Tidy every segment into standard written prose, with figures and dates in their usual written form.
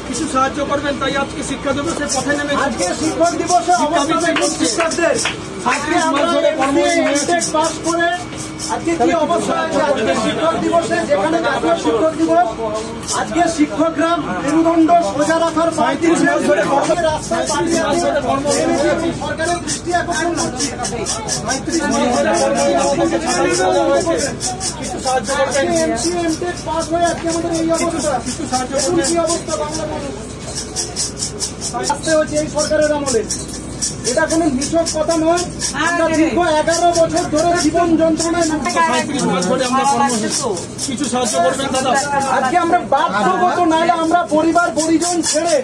কিছু সাহায্য করবেন, তাই আজকে শিক্ষা দিবসের পথে নেমে আজকে শিক্ষক দিবসে শিক্ষকদের পাস করে আজকে কি অবস্থা আছে? আজকে শিক্ষক দিবসে যেখানে জাতীয় শিক্ষক দিবস, আজকে শিক্ষকরা মেরুদণ্ড সোজা রাখার 35 মাস ধরে রাস্তায় সরকারের দৃষ্টি আকর্ষণ হচ্ছে। এমসিএমটেক পাস হয়ে আজকে আমাদের এই অবস্থা। কি অবস্থা বাংলা মানুষ আসতে হচ্ছে এই সরকারের আমলে। এটা কোন নিছক কথা নয়। আমরা দীর্ঘ 11 বছর ধরে জীবন যন্ত্রণায় কিছু সাহায্য করবেন দাদা। আজকে আমরা বাধ্যগত, নাইলে আমরা পরিবার পরিজন ছেড়ে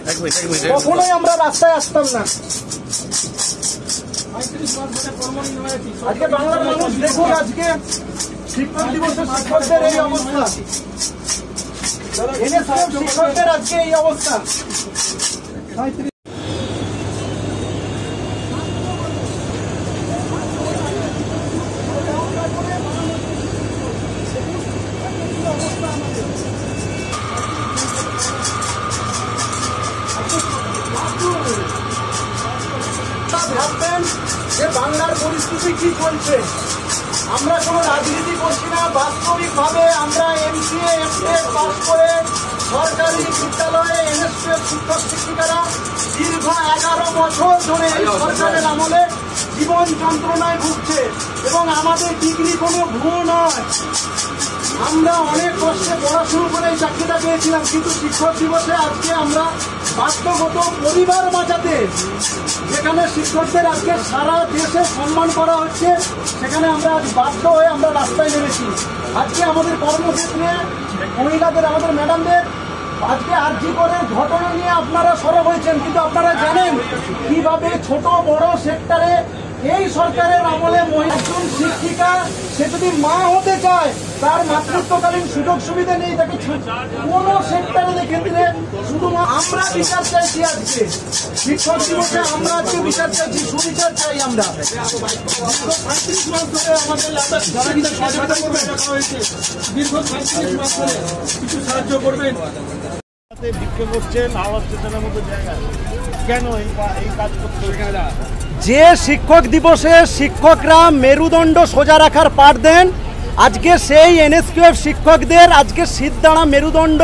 কখনোই আমরা রাস্তায় আসতাম না। আজকে বাংলার মানুষ দেখুন, আজকে শিক্ষক দিবসে শিক্ষকদের এই অবস্থা, শিক্ষকদের আজকে এই অবস্থা। ভাববেন যে বাংলার পরিস্থিতি কি চলছে। আমরা কোনো রাজনীতি করছি না, বাস্তবিক ভাবে আমরা এমসিএ এমটেক পাস করে সরকারি বিদ্যালয়ে এনএসপিএস শিক্ষক শিক্ষিকারা দীর্ঘ 11 বছর ধরে এই সরকারের আমলে জীবন যন্ত্রণায় ভুগছে। এবং আমাদের ডিগ্রি কোনো ভুয়ো নয়, আমরা অনেক কষ্টে পড়াশুনো করে এই চাকরিটা পেয়েছিলাম। কিন্তু শিক্ষক দিবসে আজকে আমরা বাধ্যগত পরিবার বাঁচাতে, যেখানে শিক্ষকদের আজকে সারা দেশে সম্মান করা হচ্ছে, সেখানে আমরা আজ বাধ্য হয়ে আমরা রাস্তায় নেমেছি। আজকে আমাদের কর্মক্ষেত্রে মহিলাদের, আমাদের ম্যাডামদের আজকে আরজি করে ঘটনা নিয়ে আপনারা সরব হয়েছেন, কিন্তু আপনারা জানেন কিভাবে ছোট বড় সেক্টরে এই সরকারের আমলে একজন শিক্ষিকা সে যদি মা হতে চায় তার মাতৃত্বকালীন সুযোগ সুবিধা নেই, তাকে কোন সেক্টরে ক্ষেত্রে শুধু আমরা বিচার চাইছি। আজকে শিক্ষক দিবসে আমরা আজকে বিচার চাইছি, সুবিচার চাই। আমরা দীর্ঘ 35 মাস ধরে আমাদের সহযোগিতা করবেন হয়েছে, দীর্ঘ 35 মাস ধরে কিছু সাহায্য করবেন। বিক্ষোভ করছেন আওয়াজ স্টেশনের মতো জায়গায়, কেন এই কাজ করতে? যে শিক্ষক দিবসে শিক্ষকরা মেরুদণ্ড সোজা রাখার পাঠ দেন, আজকে সেই এনএসকিউএফ শিক্ষকদের আজকে সিদ্ধাড়া মেরুদণ্ড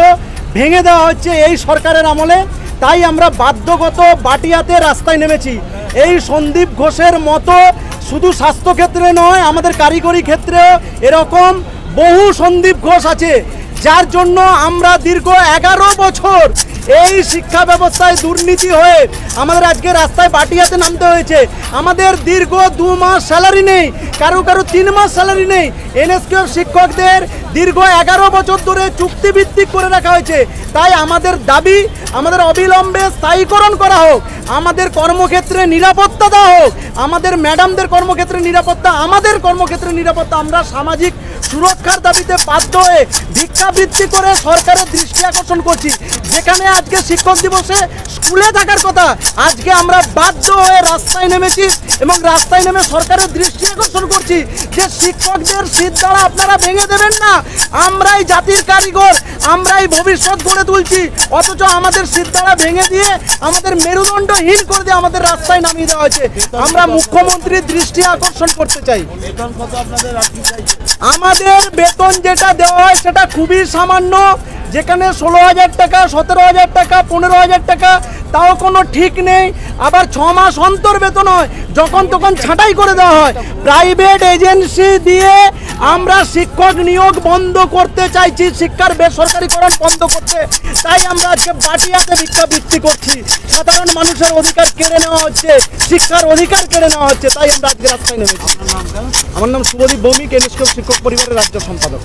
ভেঙে দেওয়া হচ্ছে এই সরকারের আমলে। তাই আমরা বাধ্যগত বাটিয়াতে রাস্তায় নেমেছি। এই সন্দীপ ঘোষের মতো শুধু স্বাস্থ্যক্ষেত্রে নয়, আমাদের কারিগরি ক্ষেত্রেও এরকম বহু সন্দীপ ঘোষ আছে, যার জন্য আমরা দীর্ঘ 11 বছর এই শিক্ষা ব্যবস্থায় দুর্নীতি হয়ে আমাদের আজকে রাস্তায় বাটিয়াতে নামতে হয়েছে। আমাদের দীর্ঘ 2 মাস স্যালারি নেই, কারো 3 মাস স্যালারি নেই। এনএসকিউএফ শিক্ষকদের দীর্ঘ 11 বছর ধরে চুক্তিভিত্তিক করে রাখা হয়েছে। তাই আমাদের দাবি, আমাদের অবিলম্বে স্থায়ীকরণ করা হোক, আমাদের কর্মক্ষেত্রে নিরাপত্তা দেওয়া হোক, আমাদের ম্যাডামদের কর্মক্ষেত্রে নিরাপত্তা, আমাদের কর্মক্ষেত্রে নিরাপত্তা। আমরা সামাজিক সুরক্ষার দাবিতে বাধ্য হয়ে ভিক্ষাবৃত্তি করে সরকারের দৃষ্টি আকর্ষণ করছি। যেখানে আজকে শিক্ষক দিবসে স্কুলে থাকার কথা, আজকে আমরা বাধ্য হয়ে রাস্তায় নেমেছি এবং রাস্তায় নেমে সরকারের দৃষ্টি আকর্ষণ করছি যে শিক্ষকদের সিদ্ধারা আপনারা ভেঙে দেবেন না। আমরাই জাতির কারিগর, আমরাই ভবিষ্যৎ গড়ে তুলছি, অথচ আমাদের সিদ্ধারা ভেঙে দিয়ে আমাদের মেরুদণ্ডহীন করে দিয়ে আমাদের রাস্তায় নামিয়ে দেওয়া হয়েছে। আমরা মুখ্যমন্ত্রীর দৃষ্টি আকর্ষণ করতে চাই। আমাদের বেতন যেটা দেওয়া হয় সেটা খুবই সামান্য, যেখানে 16,000 টাকা, 17,000 টাকা, 15,000 টাকা, তাও কোনো ঠিক নেই। আবার 6 মাস অন্তর বেতন হয়, যখন তখন ছাঁটাই করে দেওয়া হয়। প্রাইভেট এজেন্সি দিয়ে আমরা শিক্ষক নিয়োগ বন্ধ করতে চাইছি, শিক্ষার বেসরকারিকরণ বন্ধ করতে। তাই আমরা আজকে বাটিয়াতে ভিক্ষাবৃত্তি করছি। সাধারণ মানুষের অধিকার কেড়ে নেওয়া হচ্ছে, শিক্ষার অধিকার কেড়ে নেওয়া হচ্ছে, তাই আমরা আজকে রাস্তায় নেমেছি। আমার নাম শুভদীপ ভৌমিক, এনএসকিউএফ শিক্ষক পরিবারের রাজ্য সম্পাদক।